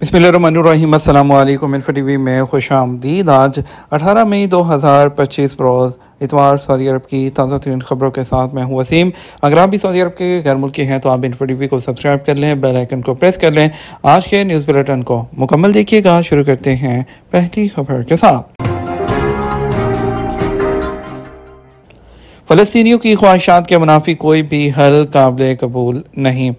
बिस्मिल्लाहिर्रहमानिर्रहीम। अस्सलाम वालेकुम। इन्फो टीवी में खुश आमदीद। आज 18 मई 2025 रोज़ इतवार सऊदी अरब की ताज़ा तरीन खबरों के साथ मैं हूँ वसीम। अगर आप भी सऊदी अरब के गैर मुल्की हैं तो आप इन्फो टीवी को सब्सक्राइब कर लें, बेल आइकन को प्रेस कर लें। आज के न्यूज़ बुलेटिन को मुकम्मल देखिएगा। शुरू करते हैं पहली खबर के साथ। फ़लस्तीनियों की ख्वाहिशात के मुनाफी कोई भी हल काबिल कबूल नहीं।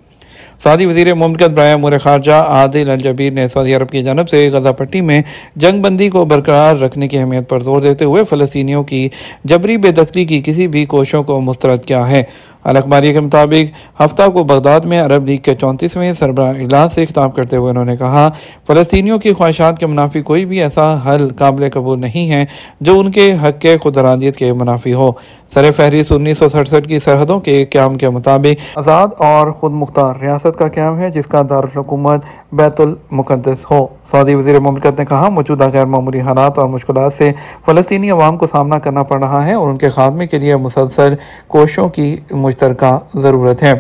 सऊदी वज़ीर मुमलिकत बराए अमूर ख़ारजा आदिल अल जबीर ने सऊदी अरब की जानब से गज़ा पट्टी में जंग बंदी को बरकरार रखने की अहमियत पर जोर देते हुए फ़लस्तीनियों की जबरी बेदखली की किसी भी कोशिशों को मुस्तरद किया है। अल अखबारी के मुताबिक हफ्ता को बगदाद में अरब लीग के 34वें सरबराह इजलास से खिताब करते हुए उन्होंने कहा, फ़लस्तीनियों की ख्वाहिशात के मुनाफी कोई भी ऐसा हल काबिल कबूल नहीं है जो उनके हक़ के खुदरानियत के मुनाफी हो। सर फहरिस्त 1967 की सरहदों के क़याम के मुताबिक आज़ाद और ख़ुद मुख्तार रियासत का क़याम है जिसका दारुल हुकूमत बैतुल मुक़द्दस हो। सऊदी वज़ीर मुमलिकत ने कहा, मौजूदा गैर मामूली हालात और मुश्किलात से फ़लस्तीनी अवाम को सामना करना पड़ रहा है और उनके खात्मे के लिए मुसलसल कोशिशों की मुश्तरका ज़रूरत है।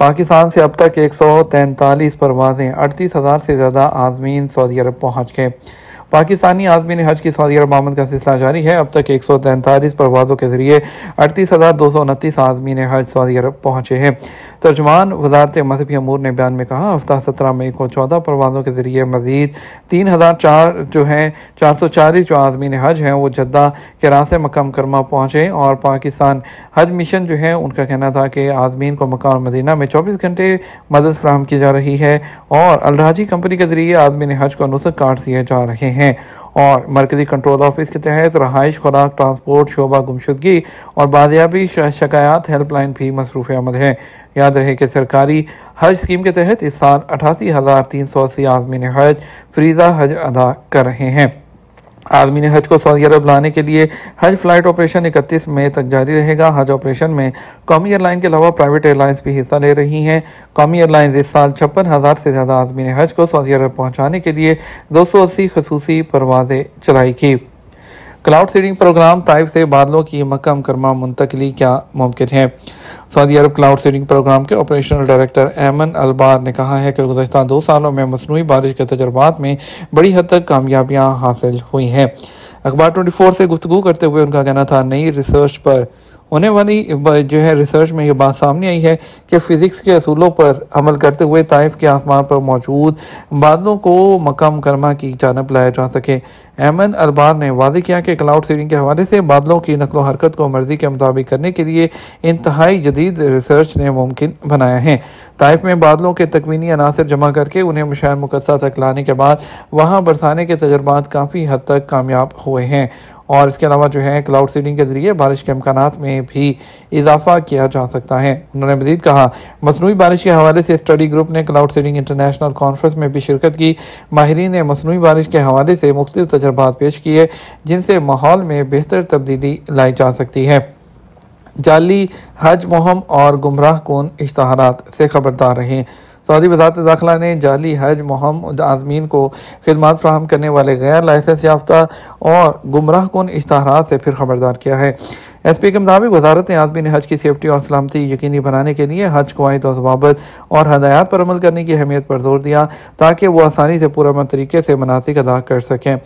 पाकिस्तान से अब तक 143 परवाज़ें 38,000 से ज़्यादा आज़मीन सऊदी अरब पहुँच गए। पाकिस्तानी आज़मीन हज की सऊदी अरब आमद का सिलसिला जारी है। अब तक 143 परवाज़ों के ज़रिए 38,229 आज़मीन हज सऊदी अरब पहुँचे हैं। तर्जुमान वज़ारत मज़हबी अमूर ने बयान में कहा, हफ्ता 17 मई को 14 परवाज़ों के ज़रिए मज़ीद 440 जो आज़मीन हज हैं वो जद्दा के रास्ते मक्का मुकर्रमा पहुँचे और पाकिस्तान हज मिशन जो है उनका कहना था कि आज़मीन को मक्का और मदीना में 24 घंटे मदद फराहम की जा रही है और अलराजी कंपनी के ज़रिए आज़मीन हज को नुस्ख कार्ड दिए जा रहे हैं और मरकज़ी कंट्रोल ऑफिस के तहत रहाइश, खुराक, ट्रांसपोर्ट शोबा, गुमशुदगी और बादियाबी शिकायत हेल्पलाइन भी मसरूफ़ अमल है। याद रहे कि सरकारी हज स्कीम के तहत इस साल 88,380 आज़मीन हज फ्रीज़ा हज अदा कर रहे हैं। आज़मीन हज को सऊदी अरब लाने के लिए हज फ़्लाइट ऑपरेशन 31 मई तक जारी रहेगा। हज ऑपरेशन में कौमी एयरलाइन के अलावा प्राइवेट एयरलाइंस भी हिस्सा ले रही हैं। कौमी एयरलाइंस इस साल 56,000 से ज़्यादा आज़मीन हज को सऊदी अरब पहुँचाने के लिए 280 खसूसी परवाज़ें चलाएगी। क्लाउड सीडिंग प्रोग्राम ताइफ से बादलों की मक्का मुकर्रमा मुंतकली क्या मुमकिन है। सऊदी अरब क्लाउड सीडिंग प्रोग्राम के ऑपरेशनल डायरेक्टर ऐमन अलबार ने कहा है कि गुज़श्ता 2 सालों में मसनूई बारिश के तजुर्बात में बड़ी हद तक कामयाबियाँ हासिल हुई हैं। अखबार 24 से गुफ्तगू करते हुए उनका कहना था, नई रिसर्च पर होने वाली जो है रिसर्च में ये बात सामने आई है कि फ़िज़िक्स के असूलों पर अमल करते हुए ताइफ के आसमान पर मौजूद बादलों को मक्का मुकर्रमा की जानिब लाया जा सके। ऐमन अलबार ने वादे किया कि क्लाउड सीडिंग के हवाले से बादलों की नकलो हरकत को मर्जी के मुताबिक करने के लिए इंतहाई जदीद रिसर्च ने मुमकिन बनाया है। ताइफ में बादलों के तकवीनी अनासर जमा करके उन्हें मुशार मुकद्दसा तक लाने के बाद वहाँ बरसाने के तजुर्बात काफ़ी हद तक कामयाब हुए हैं और इसके अलावा जो है क्लाउड सीडिंग के ज़रिए बारिश के इम्कानात में भी इजाफा किया जा सकता है। उन्होंने मज़ीद कहा, मसनूई बारिश के हवाले से स्टडी ग्रुप ने क्लाउड सीडिंग इंटरनेशनल कॉन्फ्रेंस में भी शिरकत की। माहिरीन ने मसनूई बारिश के हवाले से मुख्तलिफ तजुर्बात पेश किए जिनसे माहौल में बेहतर तब्दीली लाई जा सकती है। जाली हज मुहिम और गुमराह कुन इश्तहारात से खबरदार रहें। सऊदी वज़ारत दाखिला ने जाली हज मुहिम आज़मीन को खिदमत फ़राहम करने वाले गैर लाइसेंस याफ्ता और गुमराह कुन इश्तहारात से फिर खबरदार किया है। SP के मुताबिक वज़ारत ने आज़मीन हज की सेफ्टी और सलामती यकीनी बनाने के लिए हज कवायद और ज़वाबित और हदायत पर अमल करने की अहमियत पर जोर दिया ताकि वो आसानी से पुरअमन तरीके से मनासिक अदा कर सकें।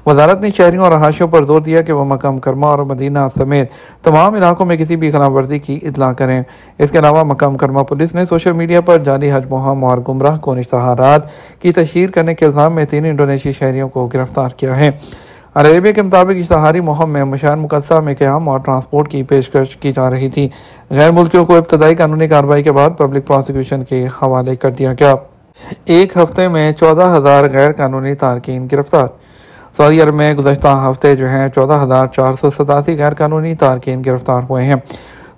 वज़ारत ने शहरियों और रहायशियों पर जोर दिया कि वह मक्का मुकर्रमा और मदीना समेत तमाम इलाकों में किसी भी खिलाफ वर्जी की इतला करें। इसके अलावा मक्का मुकर्रमा पुलिस ने सोशल मीडिया पर जाली हज मुहिम और गुमराह कुन इश्तहारात की तशहीर करने के इल्ज़ाम में 3 इंडोनेशियाई शहरियों को गिरफ्तार किया है। अरेबिया के मुताबिक इश्तहारी मुहिम में मुशार मुकद्दसा में क़याम और ट्रांसपोर्ट की पेशकश की जा रही थी। गैर मुल्कियों को इब्तदाई कानूनी कार्रवाई के बाद पब्लिक प्रोसिक्यूशन के हवाले कर दिया गया। एक हफ्ते में 14,000 गैर कानूनी तारकीन गिरफ्तार। सऊदी अरब में गुज़श्ता हफ्ते जो हैं 14,487 गैर कानूनी तारकीन गिरफ्तार हुए हैं।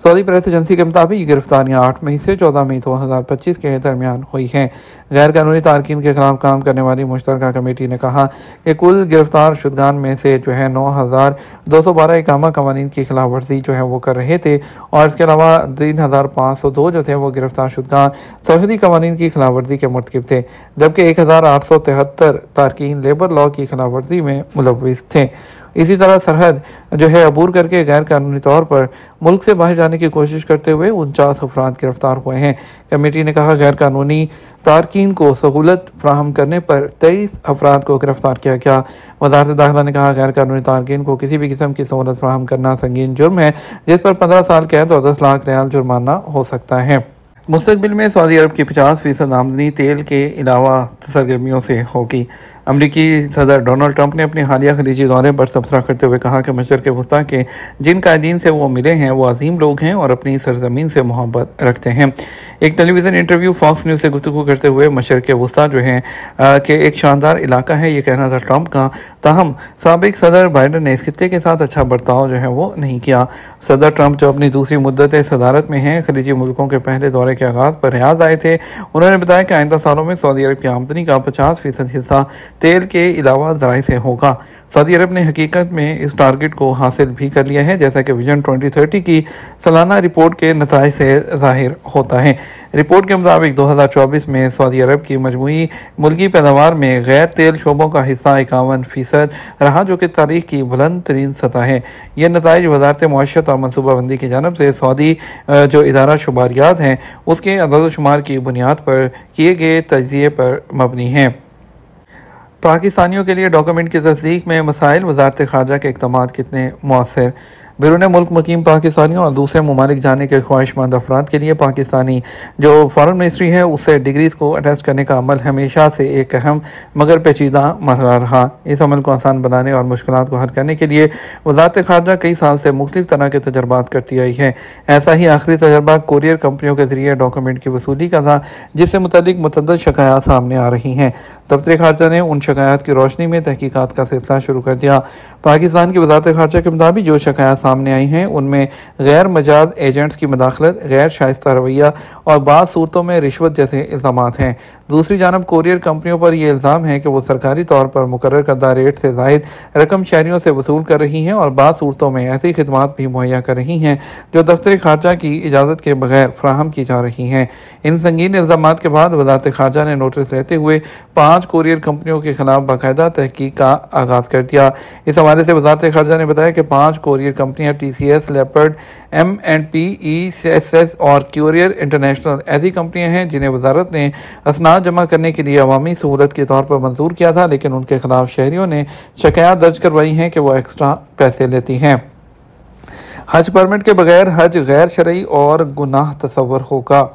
सऊदी प्रेस एजेंसी के मुताबिक ये गिरफ्तारियाँ 8 मई से 14 मई 2025 के दरमियान हुई हैं। गैर कानूनी तारकीन के खिलाफ काम करने वाली मुश्तरका कमेटी ने कहा कि कुल गिरफ्तार शुदगान में से जो है 9,212 इकामा कवानीन की खिलाफ वर्जी जो है वो कर रहे थे और इसके अलावा 3,502 जो थे वो गिरफ्तार शुदगान सरहदी कवानीन की खिलाफ वर्जी के मुर्तकिब थे, जबकि 1,873 तारकीन लेबर लॉ की खिलाफ वर्जी में मुलव्विस थे। इसी तरह सरहद जो है अबूर करके गैर कानूनी तौर पर मुल्क से बाहर जाने की कोशिश करते हुए 49 अफराद गिरफ्तार हुए हैं। कमेटी ने कहा गैर कानूनी तारकीन को सहूलत फ्राहम करने पर 23 अफराद को गिरफ्तार किया गया। वज़ारत दाखिला ने कहा, गैर कानूनी तारकीन को किसी भी किस्म की सहूलत फ्राहम करना संगीन जुर्म है, जिस पर 15 साल कैद और 10 लाख रियाल जुर्माना हो सकता है। मुस्तकबिल में सऊदी अरब की 50% आमदनी तेल के अलावा सरगर्मियों से होगी। अमरीकी सदर डोनाल्ड ट्रंप ने अपने हालिया खलीजी दौरे पर तबसरा करते हुए कहा कि मशरक़ वस्ता के जिन कायदीन से वो मिले हैं वो अजीम लोग हैं और अपनी सरजमीन से मोहब्बत रखते हैं। एक टेलीविज़न इंटरव्यू फॉक्स न्यूज़ से गुफ्तगू करते हुए मशरक़ वस्ता जो है कि एक शानदार इलाका है, ये कहना था ट्रंप का। ताहम साबिक सदर बाइडन ने इस खित्ते के साथ अच्छा बर्ताव जो है वो नहीं किया। सदर ट्रंप जो अपनी दूसरी मुद्दत सदारत में हैं, खलीजी मुल्कों के पहले दौरे के आगाज़ पर रियाद आए थे। उन्होंने बताया कि आइंदा सालों में सऊदी अरब की आमदनी का 50% हिस्सा तेल के अलावा ज़राए से होगा। सऊदी अरब ने हकीकत में इस टारगेट को हासिल भी कर लिया है, जैसा कि विजन 2030 की सालाना रिपोर्ट के नताइज से ज़ाहिर होता है। रिपोर्ट के मुताबिक 2024 में सऊदी अरब की मजमूई मुल्की पैदावार में गैर तेल शोबों का हिस्सा 51% रहा, जो कि तारीख की बुलंद तरीन सतह है। यह नताइज वज़ारत मआशत और मनसूबाबंदी की जानब से सऊदी जो इदारा शुमारियात हैं उसके अदद शुमार की बुनियाद पर किए गए तजिए पर मबनी हैं। पाकिस्तानियों के लिए डॉक्यूमेंट की तस्दीक में मसाइल, वज़ारत ख़ारजा के इक़दाम कितने मौसर। बैरून मुल्क मुकीम पाकिस्तानियों और दूसरे ममालिक जाने के ख्वाहिशमंद अफराद के लिए पाकिस्तानी जो फॉरेन मिनिस्ट्री है उससे डिग्रीज़ को अटेस्ट करने का अमल हमेशा से एक अहम मगर पेचीदा मरहला रहा। इस अमल को आसान बनाने और मुश्किलात को हल करने के लिए वज़ारत ख़ारजा कई साल से मुख्तलिफ तरह के तजर्बात करती आई है। ऐसा ही आखिरी तजर्बा कोरियर कंपनियों के जरिए डॉक्यूमेंट की वसूली का था, जिससे मुतल्लिक मुतअद्दिद शिकायत सामने आ रही हैं। दफ्तर ख़ारजा ने उन शिकायत की रोशनी में तहकीकात का सिलसिला शुरू कर दिया। पाकिस्तान की वज़ारत ख़ारजा के मुताबिक जो शिकायत सामने आई हैं उनमें गैर मजाज एजेंट्स की मदाखलत, गैर शाइस्ता रवैया और बाज़ सूरतों में रिश्वत जैसे इल्ज़ामात हैं। दूसरी जानब कोरियर कंपनियों पर यह इल्ज़ाम है कि वो सरकारी तौर पर मुकर्रर करदा रेट से ज़ायद रकम शहरियों से वसूल कर रही हैं और बाज़ सूरतों में ऐसी खिदमात भी मुहैया कर रही हैं जो दफ्तर ख़ारजा की इजाज़त के बगैर फ्राहम की जा रही हैं। इन संगीन इल्ज़ामात के बाद वज़ारत ख़ारजा ने नोटिस लेते हुए 5 कोरियर कंपनियों के खिलाफ बाकायदा तहकीक का आगाज़ कर दिया। इस हवाले से वज़ारत ख़ारजा ने बताया कि 5 कोरियर कंपनियाँ TCS, लेपर्ड, M&P, ESS और क्यूरियर इंटरनेशनल ऐसी कंपनियाँ हैं जिन्हें वज़ारत ने असनाद जमा करने के लिए अवामी सहूलत के तौर पर मंजूर किया था, लेकिन उनके खिलाफ शहरियों ने शिकायत दर्ज करवाई हैं कि वह एक्स्ट्रा पैसे लेती हैं। हज परमिट के बगैर हज गैर शरई और गुनाह तस्वर होगा।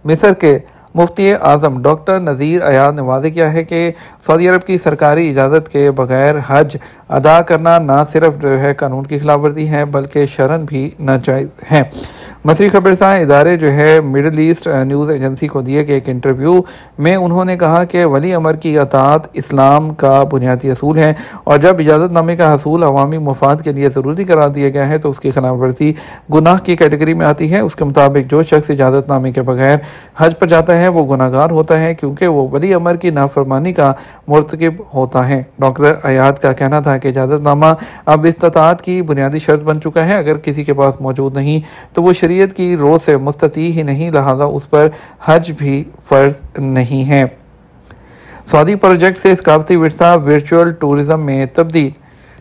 मिस्र के मुफ्ती आज़म डॉक्टर नज़ीर अयाद ने वादे किया है कि सऊदी अरब की सरकारी इजाज़त के बगैर हज अदा करना न सिर्फ जो है कानून की खिलाफ वर्जी है बल्कि शरन भी नाजायज़ है। मसरी खबरसां इदारे जो है मिडल ईस्ट न्यूज़ एजेंसी को दिए गए एक इंटरव्यू में उन्होंने कहा कि वली अमर की अताअत इस्लाम का बुनियादी असूल है और जब इजाज़तनामे का हसूल अवामी मफाद के लिए ज़रूरी करार दिया गया है तो उसकी खिलाफ वर्जी गुनाह की कैटेगरी में आती है। उसके मुताबिक जो शख्स इजाज़तनामे के बगैर हज पर जाता है वो गुनाहगार होता है क्योंकि वो वली अमर की नाफरमानी का मुर्तकिब होता है। डॉक्टर अयाद का कहना था कि इजाज़तनामा अब इस्तिताअत की बुनियादी शर्त बन चुका है। अगर किसी के पास मौजूद नहीं तो वो शरीयत की रोज़ से मुस्तती ही नहीं, लिहाजा उस पर हज भी फ़र्ज नहीं है। सऊदी प्रोजेक्ट से सकाफती विरसा वर्चुअल टूरिज्म में तब्दील।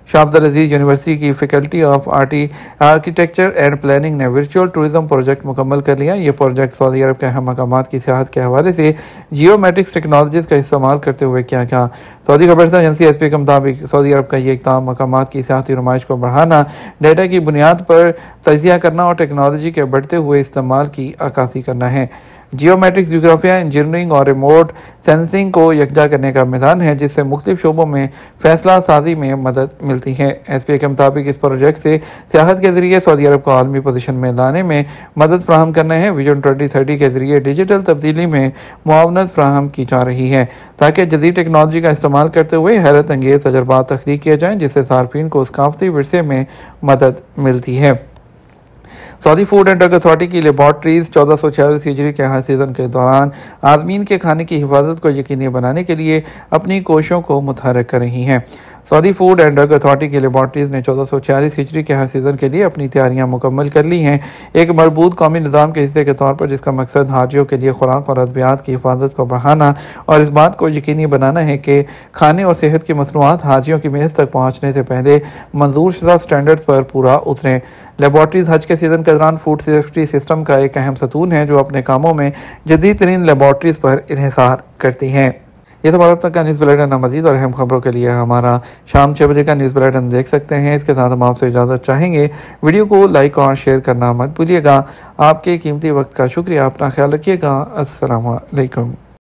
शाह अब्दुल अजीज़ यूनिवर्सिटी की faculty of architecture and planning ने वर्चुअल टूरिज्म प्रोजेक्ट मुकम्मल कर लिया। ये प्रोजेक्ट सऊदी अरब के अहम मकामात की सियाहत के हवाले से जियोमेट्रिक्स टेक्नोलॉजीज़ का इस्तेमाल करते हुए किया गया। सऊदी खबरसां एजेंसी SP के मुताबिक सऊदी अरब का ये इक़दाम मकामात की सियाहती नुमाइश को बढ़ाना, डेटा की बुनियाद पर तजिया करना और टेक्नोलॉजी के बढ़ते हुए इस्तेमाल की अक्कासी करना है। जियोमेट्रिक्स जियोग्राफिया, इंजीनियरिंग और रिमोट सेंसिंग को यकजा करने का मैदान है जिससे मुख्तलिफ शोबों में फैसला साजी में मदद मिलती है। SP के मुताबिक इस प्रोजेक्ट से सियाहत के जरिए सऊदी अरब को आलमी पोजीशन में लाने में मदद फ्राहम करना है। विजन 2030 के जरिए डिजिटल तब्दीली में मुआवनत फ्राहम की जा रही है ताकि जदीद टेक्नोलॉजी का इस्तेमाल करते हुए हैरत अंगेज़ तजर्बात तख्लीक किए जाएँ जिससे सार्फिन को सकाफती विरसे में मदद मिलती है। Saudi food and drug authority की लेबॉर्ट्रीज 1446 हिजरी के हर सीज़न के दौरान आदमीन के खाने की हिफाजत को यकीनी बनाने के लिए अपनी कोशिशों को मुतहर्रिक कर रही हैं। Saudi food and drug authority की लेबॉर्ट्रीज़ ने 1446 हिजरी के हर सीज़न के लिए अपनी तैयारियां मुकम्मल कर ली हैं। एक मजबूत कौमी निज़ाम के हिस्से के तौर पर, जिसका मकसद हाजियों के लिए खुराक और अद्वियात की हिफाजत को बढ़ाना और इस बात को यकीनी बनाना है कि खाने और सेहत की मसनूआत हाजियों की मेज़ तक पहुँचने से पहले मंजूर शुदा स्टैंडर्ड्स पर पूरा उतरें। लेबॉर्ट्रीज़ हज के सीज़न के दौरान फूड सेफ्टी सिस्टम का एक अहम सतून है, जो अपने कामों में जदीद तरीन लेबॉर्ट्रीज़ पर इन्हिसार करती हैं। ये तो अब तक का न्यूज़ बुलेटिन। मज़ीद और अहम खबरों के लिए हमारा शाम 6 बजे का न्यूज़ बुलेटिन देख सकते हैं। इसके साथ हम आपसे इजाज़त चाहेंगे। वीडियो को लाइक और शेयर करना मत भूलिएगा। आपके कीमती वक्त का शुक्रिया। अपना ख्याल रखिएगा। अस्सलामु अलैकुम।